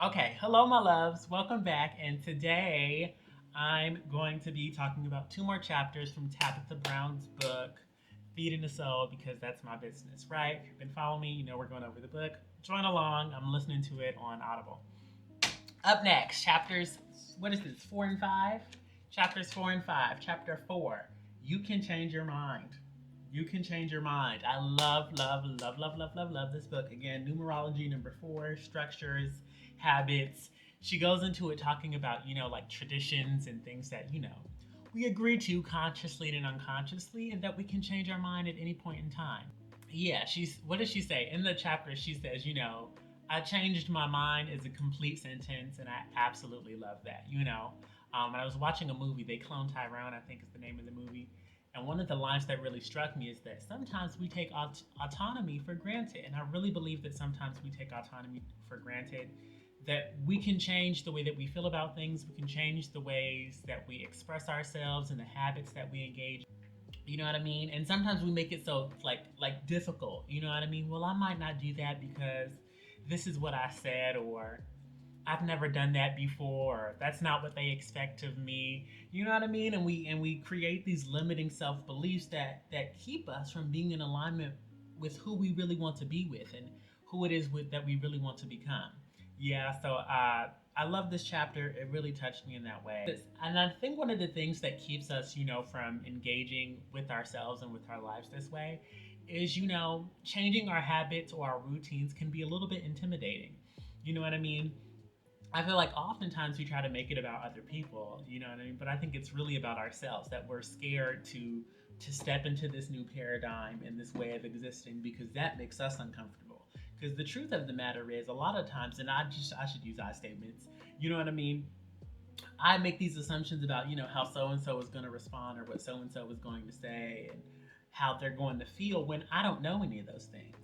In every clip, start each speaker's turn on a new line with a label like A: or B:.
A: Okay, hello, my loves. Welcome back. And today I'm going to be talking about two more chapters from Tabitha Brown's book, Feeding the Soul, because that's my business, right? If you've been following me, you know we're going over the book. Join along. I'm listening to it on Audible. Up next, chapters, what is this, 4 and 5? Chapters 4 and 5. Chapter 4, You Can Change Your Mind. You Can Change Your Mind. I love this book. Again, numerology number 4, structures, habits. She goes into it talking about, like traditions and things that, we agree to consciously and unconsciously, and that we can change our mind at any point in time. Yeah, what does she say? In the chapter, she says, I changed my mind is a complete sentence, and I absolutely love that. When I was watching a movie, they cloned Tyrone, I think is the name of the movie. And one of the lines that really struck me is that sometimes we take autonomy for granted. And I really believe that sometimes we take autonomy for granted, that we can change the way that we feel about things. We can change the ways that we express ourselves and the habits that we engage. You know what I mean? And sometimes we make it so like difficult. You know what I mean? Well, I might not do that because this is what I said, or I've never done that before, or that's not what they expect of me. You know what I mean? And we create these limiting self beliefs that keep us from being in alignment with who we really want to be with and who it is that we really want to become. Yeah, so I love this chapter. It really touched me in that way. And I think one of the things that keeps us, from engaging with ourselves and with our lives this way is, changing our habits or our routines can be a little bit intimidating. You know what I mean? I feel like oftentimes we try to make it about other people, you know what I mean? But I think it's really about ourselves, that we're scared to step into this new paradigm and this way of existing because that makes us uncomfortable. Because the truth of the matter is, a lot of times, and I should use I statements. You know what I mean? I make these assumptions about how so and so is going to respond or what so and so is going to say and how they're going to feel when I don't know any of those things.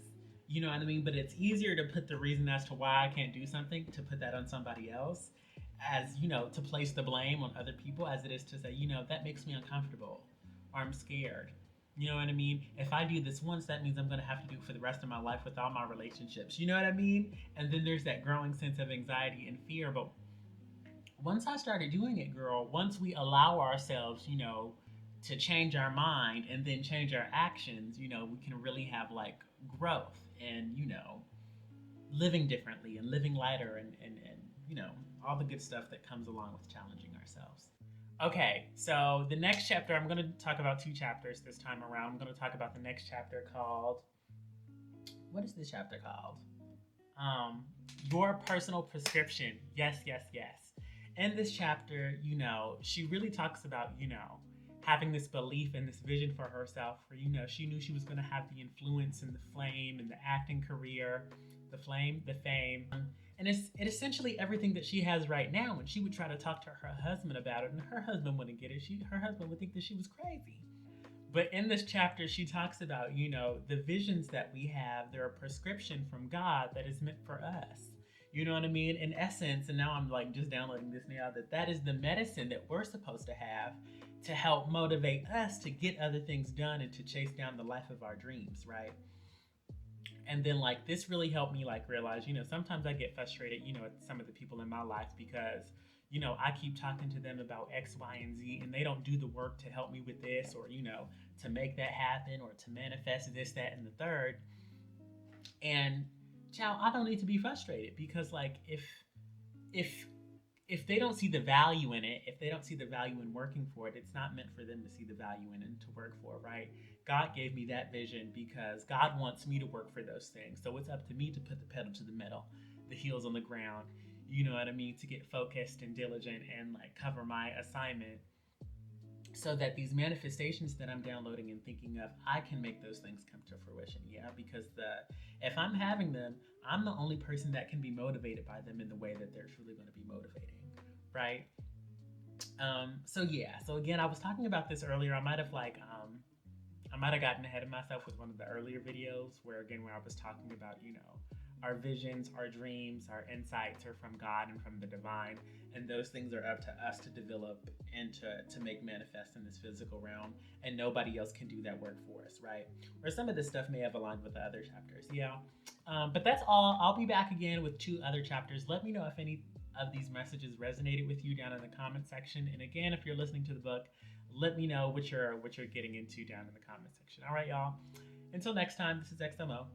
A: You know what I mean? But it's easier to put the reason as to why I can't do something to put that on somebody else, as to place the blame on other people, as it is to say that makes me uncomfortable or I'm scared. You know what I mean? If I do this once, that means I'm going to have to do it for the rest of my life with all my relationships. You know what I mean? And then there's that growing sense of anxiety and fear. But once I started doing it, girl, once we allow ourselves, to change our mind and then change our actions, we can really have like growth and, living differently and living lighter and all the good stuff that comes along with challenging ourselves. Okay, so the next chapter, I'm going to talk about two chapters this time around. I'm going to talk about the next chapter called, what is this chapter called? um, your personal prescription. Yes, yes, yes. In this chapter, she really talks about, having this belief and this vision for herself where, she knew she was going to have the influence and the flame and the acting career, the flame, the fame. And it's essentially everything that she has right now. And she would try to talk to her husband about it, and her husband wouldn't get it. Her husband would think that she was crazy. But in this chapter, she talks about, the visions that we have, they're a prescription from God that is meant for us. You know what I mean? In essence, and now I'm like just downloading this now, that is the medicine that we're supposed to have to help motivate us to get other things done and to chase down the life of our dreams, right? And then like this really helped me like realize, sometimes I get frustrated, at some of the people in my life because I keep talking to them about X, Y, and Z, and they don't do the work to help me with this, or to make that happen, or to manifest this, that, and the third. And child, I don't need to be frustrated because like if if they don't see the value in it, if they don't see the value in working for it, it's not meant for them to see the value in it and to work for, right? God gave me that vision because God wants me to work for those things. So it's up to me to put the pedal to the metal, the heels on the ground, you know what I mean, to get focused and diligent and like cover my assignment so that these manifestations that I'm downloading and thinking of, I can make those things come to fruition. Yeah, because the if I'm having them, I'm the only person that can be motivated by them in the way that they're truly going to be motivating, right? So yeah. So again, I was talking about this earlier. I might have gotten ahead of myself with one of the earlier videos where I was talking about Our visions, our dreams, our insights are from God and from the divine, and those things are up to us to develop and to make manifest in this physical realm, and nobody else can do that work for us, right? Or some of this stuff may have aligned with the other chapters, yeah. But that's all. I'll be back again with 2 other chapters. Let me know if any of these messages resonated with you down in the comment section. And again, if you're listening to the book, let me know what you're getting into down in the comment section. All right, y'all. Until next time, this is XMO.